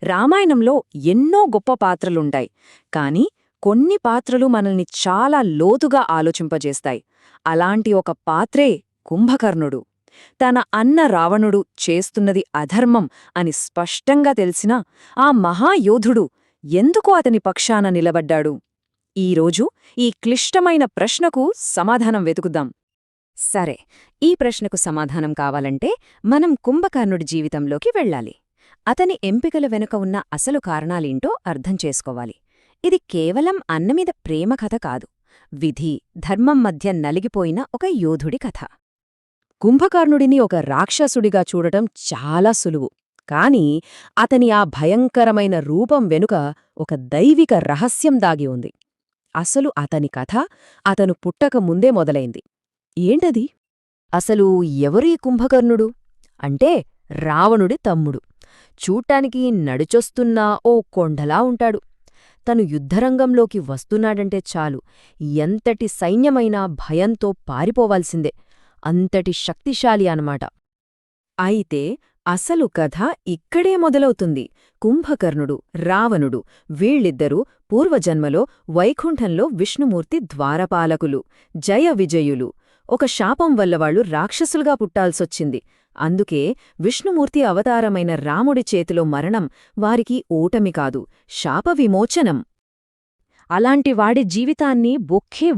రామాయణంలో ఎన్నో గొప్ప పాత్రలుంటాయి, కాని కొన్ని పాత్రలు మనల్ని చాలా లోతుగా ఆలోచింపజేస్తాయి. అలాంటి ఒక పాత్రే కుంభకర్ణుడు. తన అన్న రావణుడు చేస్తున్నది అధర్మం అని స్పష్టంగా తెలిసినా ఆ మహాయోధుడు ఎందుకు అతని పక్షాన నిలబడ్డాడు? ఈరోజు ఈ క్లిష్టమైన ప్రశ్నకు సమాధానం వెతుకుదాం. సరే, ఈ ప్రశ్నకు సమాధానం కావాలంటే మనం కుంభకర్ణుడి జీవితంలోకి వెళ్ళాలి. అతని ఎంపికల వెనుక ఉన్న అసలు కారణాలేంటో అర్థం చేసుకోవాలి. ఇది కేవలం అన్నమీద ప్రేమ కథ కాదు, విధి, ధర్మం మధ్య నలిగిపోయిన ఒక యోధుడి కథ. కుంభకర్ణుడిని ఒక రాక్షసుడిగా చూడటం చాలా సులువు, కాని అతని ఆ భయంకరమైన రూపం వెనుక ఒక దైవిక రహస్యం దాగి ఉంది. అసలు అతని కథ అతను పుట్టక ముందే మొదలైంది. ఏంటది? అసలు ఎవరీ కుంభకర్ణుడు అంటే రావణుడి తమ్ముడు. చూడ్డానికి నడిచొస్తున్న ఓ కొండలా ఉంటాడు. తను యుద్ధరంగంలోకి వస్తున్నాడంటే చాలు ఎంతటి సైన్యమైనా భయంతో పారిపోవాల్సిందే. అంతటి శక్తిశాలి అన్నమాట. అయితే అసలు కథ ఇక్కడే మొదలవుతుంది. కుంభకర్ణుడు, రావణుడు వీళ్ళిద్దరూ పూర్వజన్మలో వైకుంఠంలో విష్ణుమూర్తి ద్వారపాలకులు, జయ విజయులు. ఒక శాపం వల్ల వాళ్లు రాక్షసులుగా పుట్టాల్సొచ్చింది. అందుకే విష్ణుమూర్తి అవతారమైన రాముడి చేతిలో మరణం వారికి ఓటమి కాదు, శాపవిమోచనం. అలాంటి వాడి జీవితాన్ని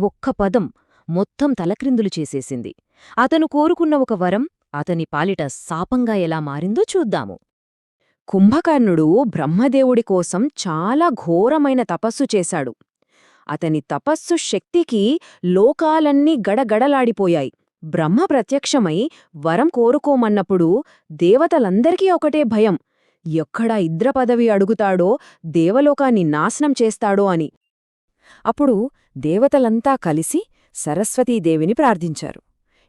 ఒక్క పదం మొత్తం తలక్రిందులు చేసేసింది. అతను కోరుకున్న ఒక వరం అతని పాలిట శాపంగా ఎలా మారిందో చూద్దాము. కుంభకర్ణుడు బ్రహ్మదేవుడి కోసం చాలా ఘోరమైన తపస్సు చేశాడు. అతని తపస్సు శక్తికి లోకాలన్నీ గడగడలాడిపోయాయి. బ్రహ్మ ప్రత్యక్షమై వరం కోరుకోమన్నప్పుడు దేవతలందరికీ ఒకటే భయం, ఎక్కడ ఇంద్రపదవి అడుగుతాడో, దేవలోకాన్ని నాశనం చేస్తాడో అని. అప్పుడు దేవతలంతా కలిసి సరస్వతీదేవిని ప్రార్థించారు.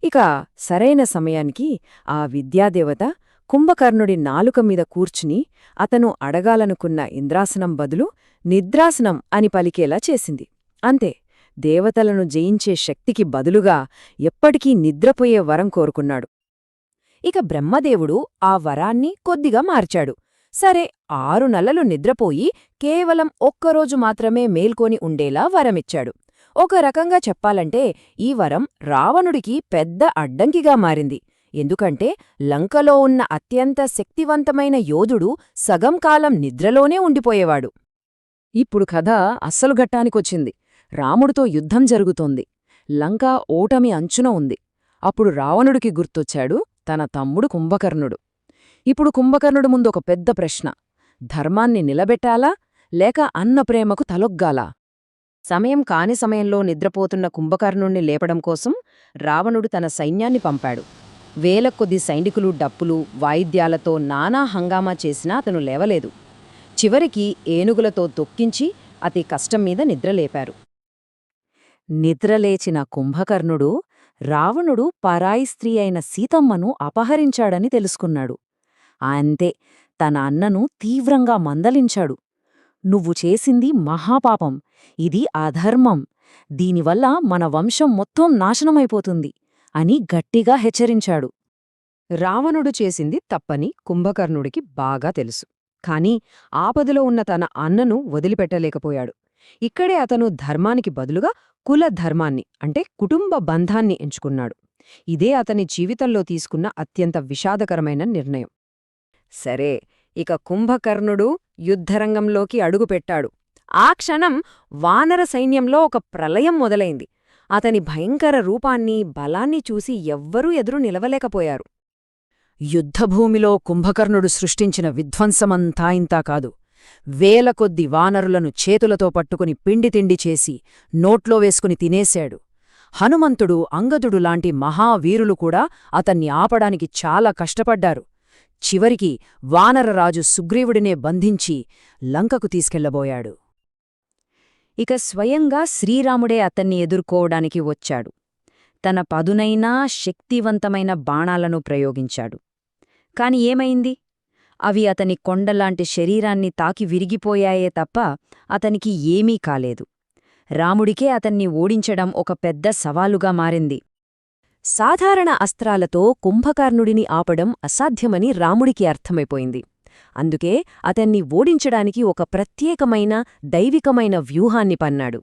ఇక సరైన సమయానికి ఆ విద్యాదేవత కుంభకర్ణుడి నాలుక మీద కూర్చుని అతను అడగాలనుకున్న ఇంద్రాసనం బదులు నిద్రాసనం అని పలికేలా చేసింది. అంతే, దేవతలను జయించే శక్తికి బదులుగా ఎప్పటికీ నిద్రపోయే వరం కోరుకున్నాడు. ఇక బ్రహ్మదేవుడు ఆ వరాన్ని కొద్దిగా మార్చాడు. సరే, 6 నెలలు నిద్రపోయి కేవలం ఒక్కరోజు మాత్రమే మేల్కొని ఉండేలా వరమిచ్చాడు. ఒక రకంగా చెప్పాలంటే ఈ వరం రావణుడికి పెద్ద అడ్డంకిగా మారింది. ఎందుకంటే లంకలో ఉన్న అత్యంత శక్తివంతమైన యోధుడు సగం కాలం నిద్రలోనే ఉండిపోయేవాడు. ఇప్పుడు కథ అస్సలు ఘట్టానికొచ్చింది. రాముడితో యుద్ధం జరుగుతోంది. లంక ఓటమి అంచున ఉంది. అప్పుడు రావణుడికి గుర్తొచ్చాడు తన తమ్ముడు కుంభకర్ణుడు. ఇప్పుడు కుంభకర్ణుడు ముందొక పెద్ద ప్రశ్న: ధర్మాన్ని నిలబెట్టాలా లేక అన్న ప్రేమకు తలొగ్గాలా? సమయం కాని సమయంలో నిద్రపోతున్న కుంభకర్ణుణ్ణి లేపడం కోసం రావణుడు తన సైన్యాన్ని పంపాడు. వేల కొద్ది సైనికులు డప్పులు, వాయిద్యాలతో నానా హంగామా చేసినా అతను లేవలేదు. చివరికి ఏనుగులతో తొక్కించి అతి కష్టం మీద నిద్రలేపారు. నిద్రలేచిన కుంభకర్ణుడు రావణుడు పరాయి స్త్రీ అయిన సీతమ్మను అపహరించాడని తెలుసుకున్నాడు. అంతే, తన అన్నను తీవ్రంగా మందలించాడు. నువ్వు చేసింది మహాపాపం, ఇది అధర్మం, దీనివల్ల మన వంశం మొత్తం నాశనమైపోతుంది అని గట్టిగా హెచ్చరించాడు. రావణుడు చేసింది తప్పని కుంభకర్ణుడికి బాగా తెలుసు. కాని ఆపదలో ఉన్న తన అన్నను వదిలిపెట్టలేకపోయాడు. ఇక్కడే అతను ధర్మానికి బదులుగా కుల ధర్మాన్ని అంటే కుటుంబ బంధాన్ని ఎంచుకున్నాడు. ఇదే అతని జీవితంలో తీసుకున్న అత్యంత విషాదకరమైన నిర్ణయం. సరే, ఇక కుంభకర్ణుడు యుద్ధరంగంలోకి అడుగుపెట్టాడు. ఆ క్షణం వానర సైన్యంలో ఒక ప్రళయం మొదలైంది. అతని భయంకర రూపాన్ని, బలాన్ని చూసి ఎవ్వరూ ఎదురు నిలవలేకపోయారు. యుద్ధభూమిలో కుంభకర్ణుడు సృష్టించిన విధ్వంసమంతా ఇంతా కాదు. వేల కొద్ది వానరులను చేతులతో పట్టుకుని పిండితిండి చేసి నోట్లో వేసుకుని తినేశాడు. హనుమంతుడు, అంగదుడు లాంటి మహావీరులు కూడా అతన్ని ఆపడానికి చాలా కష్టపడ్డారు. చివరికి వానరరాజు సుగ్రీవుడినే బంధించి లంకకు తీసుకెళ్లబోయాడు. ఇక స్వయంగా శ్రీరాముడే అతన్ని ఎదుర్కోవడానికి వచ్చాడు. తన పదునైనా శక్తివంతమైన బాణాలను ప్రయోగించాడు. కాని ఏమైంది? అవి అతని కొండలాంటి శరీరాన్ని తాకి విరిగిపోయాయే తప్ప అతనికి ఏమీ కాలేదు. రాముడికే అతన్ని ఓడించడం ఒక పెద్ద సవాలుగా మారింది. సాధారణ అస్త్రాలతో కుంభకర్ణుడిని ఆపడం అసాధ్యమని రాముడికి అర్థమైపోయింది. అందుకే అతన్ని ఓడించడానికి ఒక ప్రత్యేకమైన దైవికమైన వ్యూహాన్ని పన్నాడు.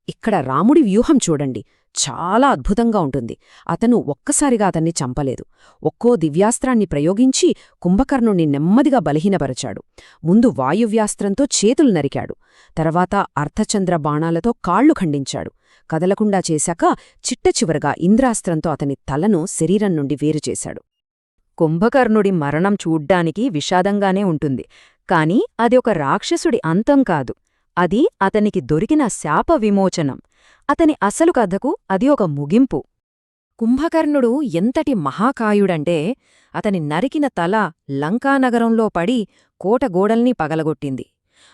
ఇక్కడ రాముడి వ్యూహం చూడండి, చాలా అద్భుతంగా ఉంటుంది. అతను ఒక్కసారిగా అతన్ని చంపలేదు. ఒక్కో దివ్యాస్త్రాన్ని ప్రయోగించి కుంభకర్ణుణ్ణి నెమ్మదిగా బలహీనపరచాడు. ముందు వాయువ్యాస్త్రంతో చేతులు నరికాడు. తర్వాత అర్ధచంద్ర బాణాలతో కాళ్లు ఖండించాడు. కదలకుండా చేశాక చిట్టచివరగా ఇంద్రాస్త్రంతో అతని తలను శరీరం నుండి వేరుచేశాడు. కుంభకర్ణుడి మరణం చూడ్డానికి విషాదంగానే ఉంటుంది, కాని అది ఒక రాక్షసుడి అంతం కాదు. అది అతనికి దొరికిన శాప విమోచనం. అతని అసలు కథకు అది ఒక ముగింపు. కుంభకర్ణుడు ఎంతటి మహాకాయుడంటే అతని నరికిన తల లంకానగరంలో పడి కోటగోడల్ని పగలగొట్టింది.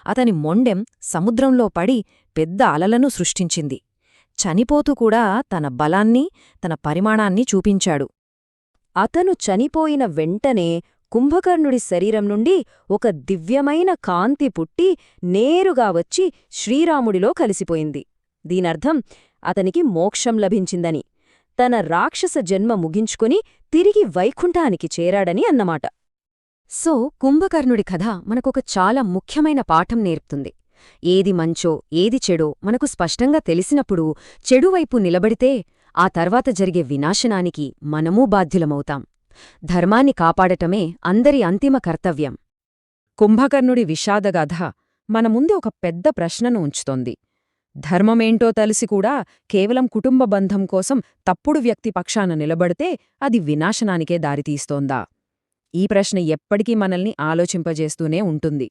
అతని మొండెం సముద్రంలో పడి పెద్ద అలలను సృష్టించింది. చనిపోతూ కూడా తన బలాన్ని, తన పరిమాణాన్ని చూపించాడు. అతను చనిపోయిన వెంటనే కుంభకర్ణుడి శరీరం నుండి ఒక దివ్యమైన కాంతి పుట్టి నేరుగా వచ్చి శ్రీరాముడిలో కలిసిపోయింది. దీనర్థం అతనికి మోక్షం లభించిందని, తన రాక్షస జన్మ ముగించుకుని తిరిగి వైకుంఠానికి చేరాడని అన్నమాట. సో కుంభకర్ణుడి కథ మనకొక చాలా ముఖ్యమైన పాఠం నేర్పుతుంది. ఏది మంచో ఏది చెడో మనకు స్పష్టంగా తెలిసినప్పుడు చెడువైపు నిలబడితే ఆ తర్వాత జరిగే వినాశనానికి మనమూ బాధ్యులమవుతాం. ధర్మాన్ని కాపాడటమే అందరి అంతిమ కర్తవ్యం. కుంభకర్ణుడి విషాదగాథ మన ముందే ఒక పెద్ద ప్రశ్నను ఉంచుతోంది. ధర్మమేంటో తెలిసికూడా కేవలం కుటుంబ బంధం కోసం తప్పుడు వ్యక్తి పక్షాన నిలబడితే అది వినాశనానికే దారితీస్తోందా? ఈ ప్రశ్న ఎప్పటికీ మనల్ని ఆలోచింపజేస్తూనే ఉంటుంది.